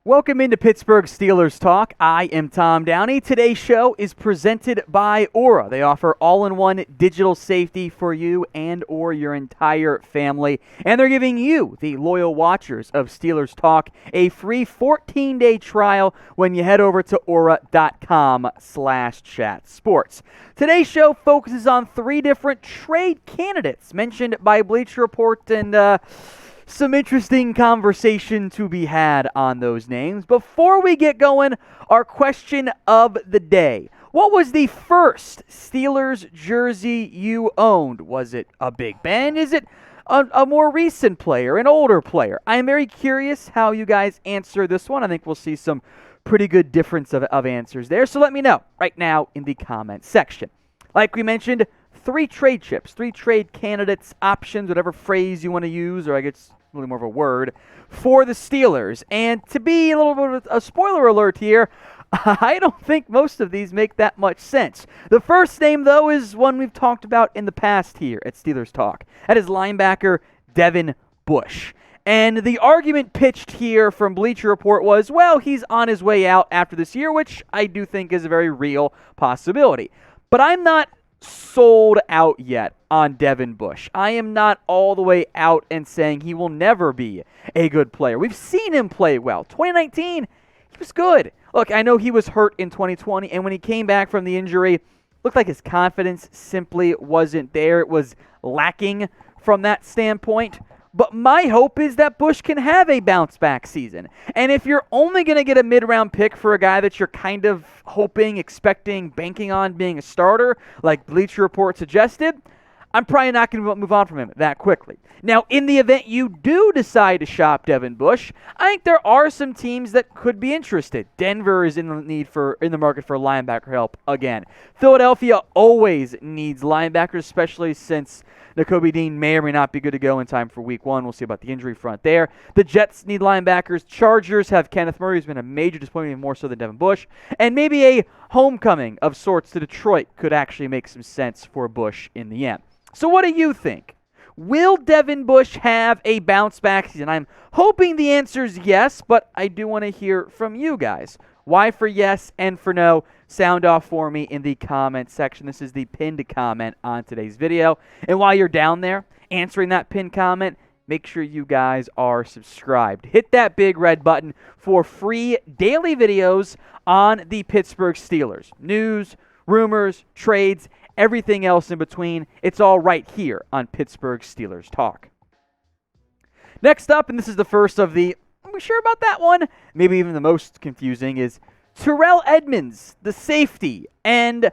Welcome into Pittsburgh Steelers Talk. I am Tom Downey. Today's show is presented by Aura. They offer all-in-one digital safety for you and or your entire family. And they're giving you, the loyal watchers of Steelers Talk, a free 14-day trial when you head over to aura.com/chatsports. Today's show focuses on 3 different trade candidates mentioned by Bleacher Report and some interesting conversation to be had on those names. Before we get going, our question of the day. What was the first Steelers jersey you owned? Was it a Big Ben? Is it a more recent player, an older player? I am very curious how you guys answer this one. I think we'll see some pretty good difference of answers there. So let me know right now in the comment section. Like we mentioned, 3 trade chips, 3 trade candidates, options, whatever phrase you want to use, or I guess really more of a word, for the Steelers. And to be a little bit of a spoiler alert here, I don't think most of these make that much sense. The first name, though, is one we've talked about in the past here at Steelers Talk. That is linebacker Devin Bush. And the argument pitched here from Bleacher Report was, well, he's on his way out after this year, which I do think is a very real possibility. But I'm not sold out yet on Devin Bush. I am not all the way out and saying he will never be a good player. We've seen him play well. 2019, he was good. Look, I know he was hurt in 2020, and when he came back from the injury, looked like his confidence simply wasn't there. It was lacking from that standpoint. But my hope is that Bush can have a bounce-back season. And if you're only going to get a mid-round pick for a guy that you're kind of hoping, expecting, banking on being a starter, like Bleacher Report suggested, I'm probably not going to move on from him that quickly. Now, in the event you do decide to shop Devin Bush, I think there are some teams that could be interested. Denver is in the market for linebacker help again. Philadelphia always needs linebackers, especially since Nakobe Dean may or may not be good to go in time for week 1. We'll see about the injury front there. The Jets need linebackers. Chargers have Kenneth Murray, who's been a major disappointment, even more so than Devin Bush. And maybe a homecoming of sorts to Detroit could actually make some sense for Bush in the end. So what do you think? Will Devin Bush have a bounce-back season? I'm hoping the answer is yes, but I do want to hear from you guys. Why for yes and for no? Sound off for me in the comment section. This is the pinned comment on today's video. And while you're down there answering that pinned comment, make sure you guys are subscribed. Hit that big red button for free daily videos on the Pittsburgh Steelers. News, rumors, trades, everything else in between. It's all right here on Pittsburgh Steelers Talk. Next up, and this is the first of the, are we sure about that one? Maybe even the most confusing, is Terrell Edmunds, the safety. And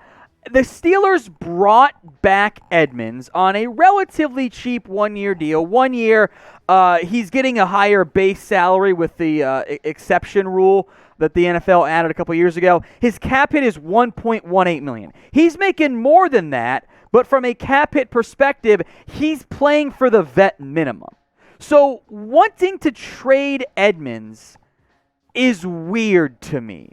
the Steelers brought back Edmunds on a relatively cheap 1-year deal. 1 year, he's getting a higher base salary with the exception rule that the NFL added a couple years ago. His cap hit is $1.18 million. He's making more than that, but from a cap hit perspective, he's playing for the vet minimum. So wanting to trade Edmunds is weird to me.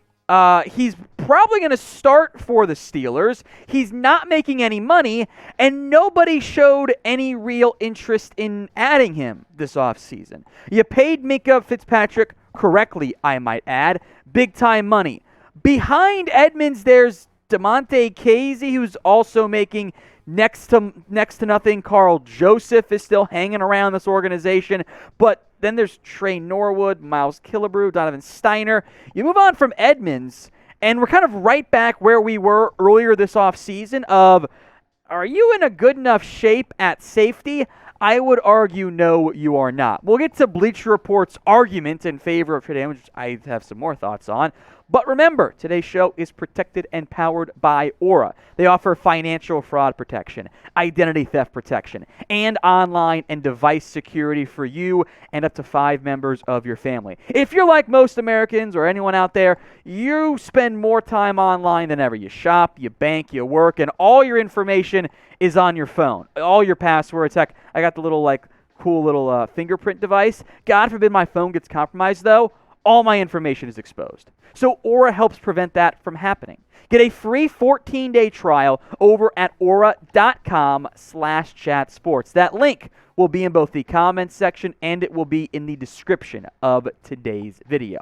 He's probably going to start for the Steelers. He's not making any money, and nobody showed any real interest in adding him this offseason. You paid Mika Fitzpatrick correctly, I might add. Big-time money. Behind Edmunds, there's Diontae Casey, who's also making next to nothing. Carl Joseph is still hanging around this organization. But then there's Trey Norwood, Miles Killebrew, Donovan Steiner. You move on from Edmunds, and we're kind of right back where we were earlier this offseason of, are you in a good enough shape at safety? I would argue no, you are not. We'll get to Bleacher Report's argument in favor of today, which I have some more thoughts on. But remember, today's show is protected and powered by Aura. They offer financial fraud protection, identity theft protection, and online and device security for you and up to 5 members of your family. If you're like most Americans or anyone out there, you spend more time online than ever. You shop, you bank, you work, and all your information is on your phone. All your passwords. Heck, I got the little cool little fingerprint device. God forbid my phone gets compromised, though. all my information is exposed. So Aura helps prevent that from happening. Get a free 14-day trial over at aura.com/chatsports. That link will be in both the comments section and it will be in the description of today's video.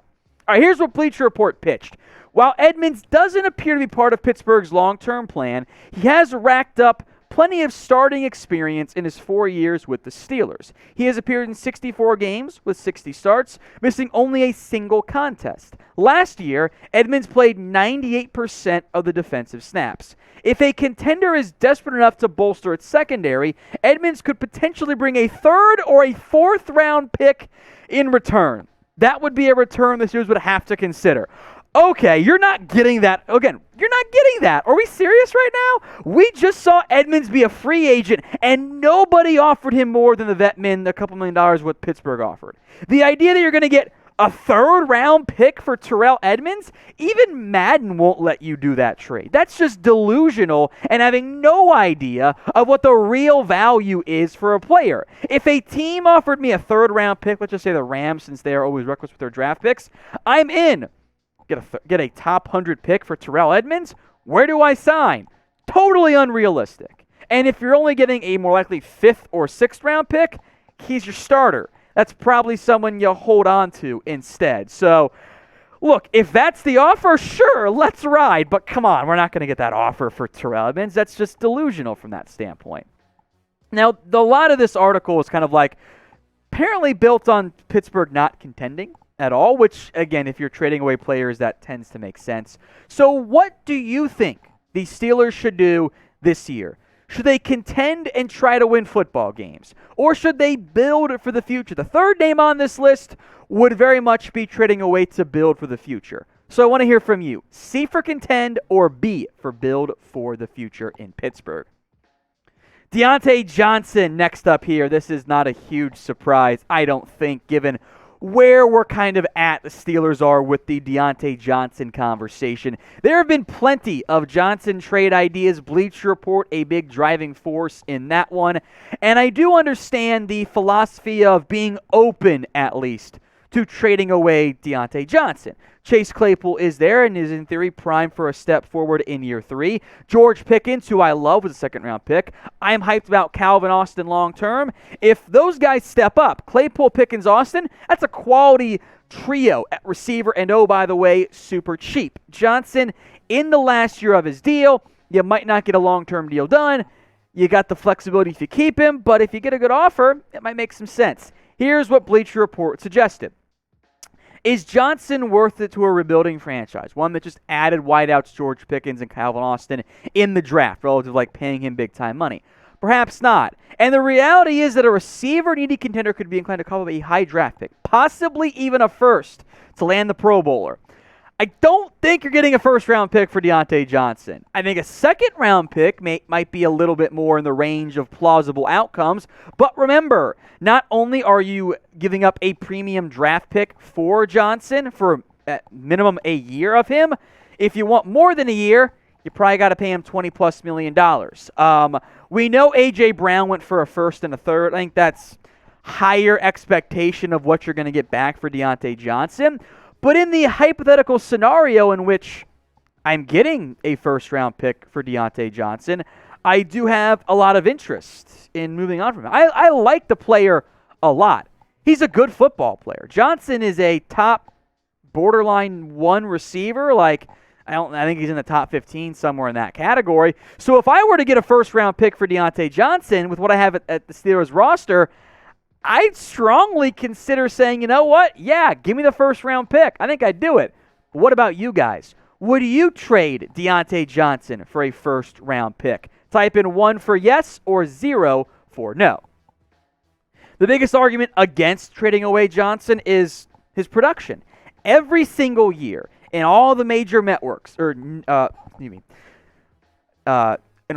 All right, here's what Bleacher Report pitched. While Edmunds doesn't appear to be part of Pittsburgh's long-term plan, he has racked up plenty of starting experience in his 4 years with the Steelers. He has appeared in 64 games with 60 starts, missing only a single contest. Last year, Edmunds played 98% of the defensive snaps. If a contender is desperate enough to bolster its secondary, Edmunds could potentially bring a third or a fourth round pick in return. That would be a return the Steelers would have to consider. Okay, you're not getting that. Again, you're not getting that. Are we serious right now? We just saw Edmunds be a free agent, and nobody offered him more than the vet min, a couple $1 million what Pittsburgh offered. The idea that you're going to get a third-round pick for Terrell Edmunds, even Madden won't let you do that trade. That's just delusional and having no idea of what the real value is for a player. If a team offered me a third-round pick, let's just say the Rams, since they are always reckless with their draft picks, I'm in. Get a top 100 pick for Terrell Edmunds? Where do I sign? Totally unrealistic. And if you're only getting a more likely 5th or 6th round pick, he's your starter. That's probably someone you'll hold on to instead. So, look, if that's the offer, sure, let's ride. But come on, we're not going to get that offer for Terrell Edmunds. That's just delusional from that standpoint. Now, a lot of this article is kind of like apparently built on Pittsburgh not contending at all, which, again, if you're trading away players, that tends to make sense. So what do you think the Steelers should do this year? Should they contend and try to win football games? Or should they build for the future? The third name on this list would very much be trading away to build for the future. So I want to hear from you. C for contend or B for build for the future in Pittsburgh. Diontae Johnson next up here. This is not a huge surprise, I don't think, given where we're kind of at the Steelers are with the Diontae Johnson conversation. There have been plenty of Johnson trade ideas. Bleacher Report, a big driving force in that one. And I do understand the philosophy of being open, at least, to trading away Diontae Johnson. Chase Claypool is there and is in theory primed for a step forward in year 3. George Pickens, who I love, was a second-round pick. I am hyped about Calvin Austin long-term. If those guys step up, Claypool, Pickens, Austin, that's a quality trio at receiver. And oh, by the way, super cheap. Johnson, in the last year of his deal, you might not get a long-term deal done. You got the flexibility if you keep him, but if you get a good offer, it might make some sense. Here's what Bleacher Report suggested. Is Johnson worth it to a rebuilding franchise? One that just added wideouts George Pickens and Calvin Austin in the draft, relative to like paying him big-time money. Perhaps not. And the reality is that a receiver-needy contender could be inclined to call up a high draft pick, possibly even a first, to land the Pro Bowler. I don't think you're getting a first-round pick for Diontae Johnson. I think a second-round pick might be a little bit more in the range of plausible outcomes. But remember, not only are you giving up a premium draft pick for Johnson for at minimum a year of him, if you want more than a year, you probably got to pay him $20+ million. We know A.J. Brown went for a first and a third. I think that's higher expectation of what you're going to get back for Diontae Johnson. But in the hypothetical scenario in which I'm getting a first-round pick for Diontae Johnson, I do have a lot of interest in moving on from him. I like the player a lot. He's a good football player. Johnson is a top borderline 1 receiver. I think he's in the top 15 somewhere in that category. So if I were to get a first-round pick for Diontae Johnson with what I have at the Steelers roster, I'd strongly consider saying, you know what? Yeah, give me the first-round pick. I think I'd do it. But what about you guys? Would you trade Diontae Johnson for a first-round pick? Type in 1 for yes or 0 for no. The biggest argument against trading away Johnson is his production. Every single year in all the major networks, in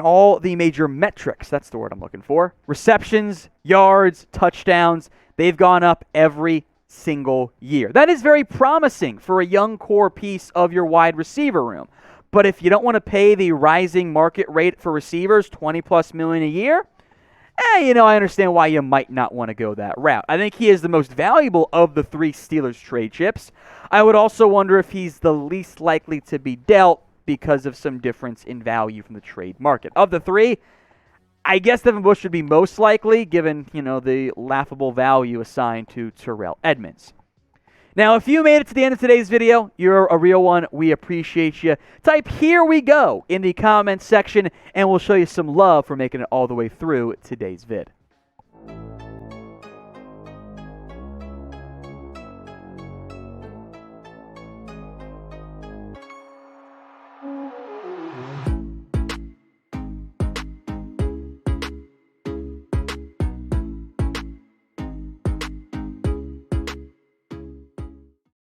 all the major metrics, that's the word I'm looking for, receptions, yards, touchdowns, they've gone up every single year. That is very promising for a young core piece of your wide receiver room. But if you don't want to pay the rising market rate for receivers, $20+ million a year, I understand why you might not want to go that route. I think he is the most valuable of the 3 Steelers trade chips. I would also wonder if he's the least likely to be dealt because of some difference in value from the trade market. Of the 3, I guess Devin Bush should be most likely, given, the laughable value assigned to Terrell Edmunds. Now, if you made it to the end of today's video, you're a real one. We appreciate you. Type "Here we go" in the comments section, and we'll show you some love for making it all the way through today's vid.